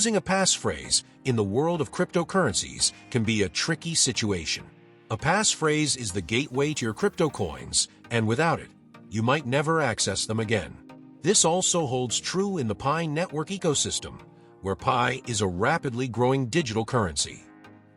Losing a passphrase in the world of cryptocurrencies can be a tricky situation. A passphrase is the gateway to your crypto coins, and without it, you might never access them again. This also holds true in the PiNetwork ecosystem, where Pi is a rapidly growing digital currency.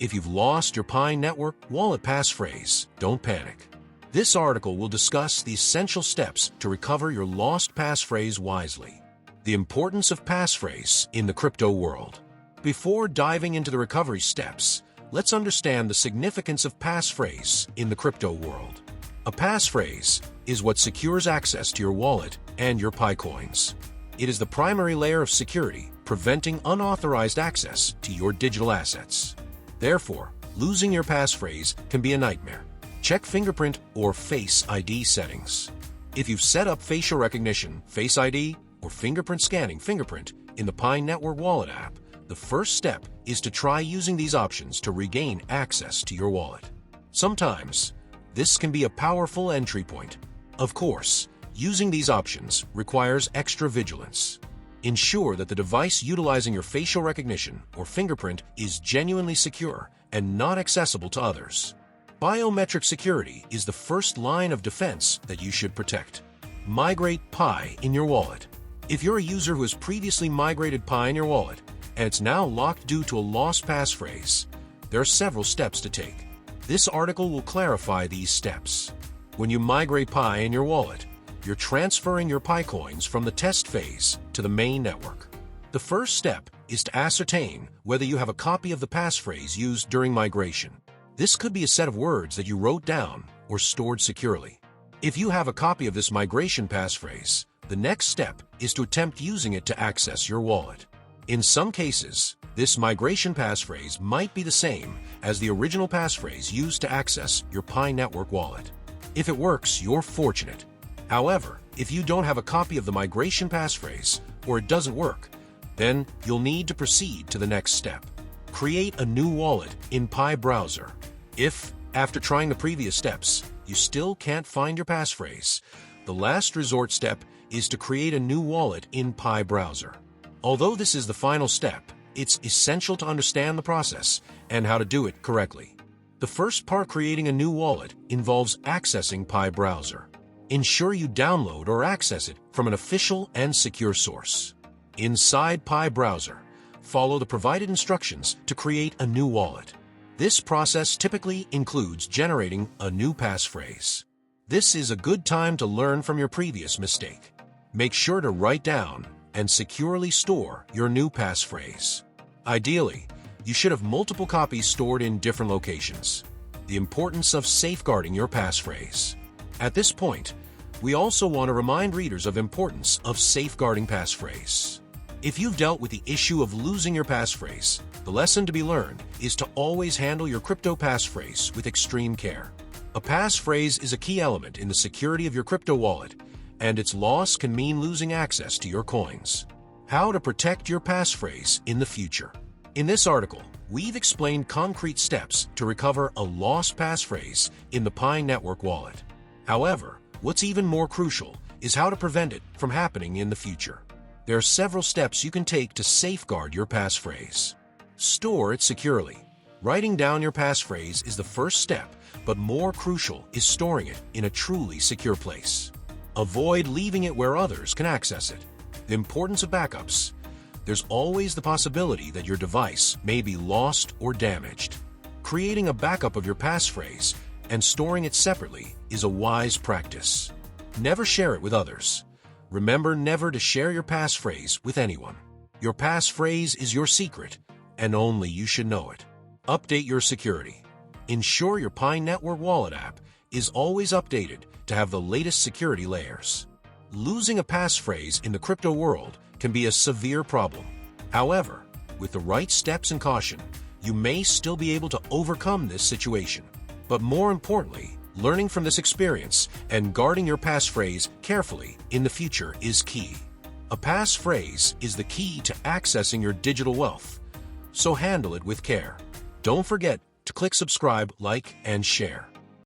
If you've lost your PiNetwork wallet passphrase, don't panic. This article will discuss the essential steps to recover your lost passphrase wisely. The importance of passphrase in the crypto world. Before diving into the recovery steps, let's understand the significance of passphrase in the crypto world. A passphrase is what secures access to your wallet and your Pi coins. It is the primary layer of security, preventing unauthorized access to your digital assets. Therefore, losing your passphrase can be a nightmare. Check fingerprint or Face ID settings. If you've set up facial recognition, Face ID, or fingerprint scanning fingerprint in the PiNetwork wallet app, the first step is to try using these options to regain access to your wallet. Sometimes, this can be a powerful entry point. Of course, using these options requires extra vigilance. Ensure that the device utilizing your facial recognition or fingerprint is genuinely secure and not accessible to others. Biometric security is the first line of defense that you should protect. Migrate Pi in your wallet. If you're a user who has previously migrated Pi in your wallet, and it's now locked due to a lost passphrase, there are several steps to take. This article will clarify these steps. When you migrate Pi in your wallet, you're transferring your Pi coins from the test phase to the main network. The first step is to ascertain whether you have a copy of the passphrase used during migration. This could be a set of words that you wrote down or stored securely. If you have a copy of this migration passphrase, the next step is to attempt using it to access your wallet. In some cases, this migration passphrase might be the same as the original passphrase used to access your PiNetwork wallet. If it works, you're fortunate. However, if you don't have a copy of the migration passphrase or it doesn't work, then you'll need to proceed to the next step. Create a new wallet in Pi browser. If, after trying the previous steps, you still can't find your passphrase, the last resort step is to create a new wallet in Pi browser. Although this is the final step, it's essential to understand the process and how to do it correctly. The first part, creating a new wallet, involves accessing Pi browser. Ensure you download or access it from an official and secure source. Inside Pi browser, follow the provided instructions to create a new wallet. This process typically includes generating a new passphrase. This is a good time to learn from your previous mistake. Make sure to write down and securely store your new passphrase. Ideally, you should have multiple copies stored in different locations. The importance of safeguarding your passphrase. At this point, we also want to remind readers of the importance of safeguarding passphrase. If you've dealt with the issue of losing your passphrase, the lesson to be learned is to always handle your crypto passphrase with extreme care. A passphrase is a key element in the security of your crypto wallet, and its loss can mean losing access to your coins. How to protect your passphrase in the future. In this article, we've explained concrete steps to recover a lost passphrase in the PiNetwork wallet. However, what's even more crucial is how to prevent it from happening in the future. There are several steps you can take to safeguard your passphrase. Store it securely. Writing down your passphrase is the first step, but more crucial is storing it in a truly secure place. Avoid leaving it where others can access it. The importance of backups. There's always the possibility that your device may be lost or damaged. Creating a backup of your passphrase and storing it separately is a wise practice. Never share it with others. Remember never to share your passphrase with anyone. Your passphrase is your secret, and only you should know it. Update your security. Ensure your PiNetwork wallet app is always updated to have the latest security layers. Losing a passphrase in the crypto world can be a severe problem. However, with the right steps and caution, you may still be able to overcome this situation. But more importantly, learning from this experience and guarding your passphrase carefully in the future is key. A passphrase is the key to accessing your digital wealth, so handle it with care. Don't forget to click subscribe, like, and share.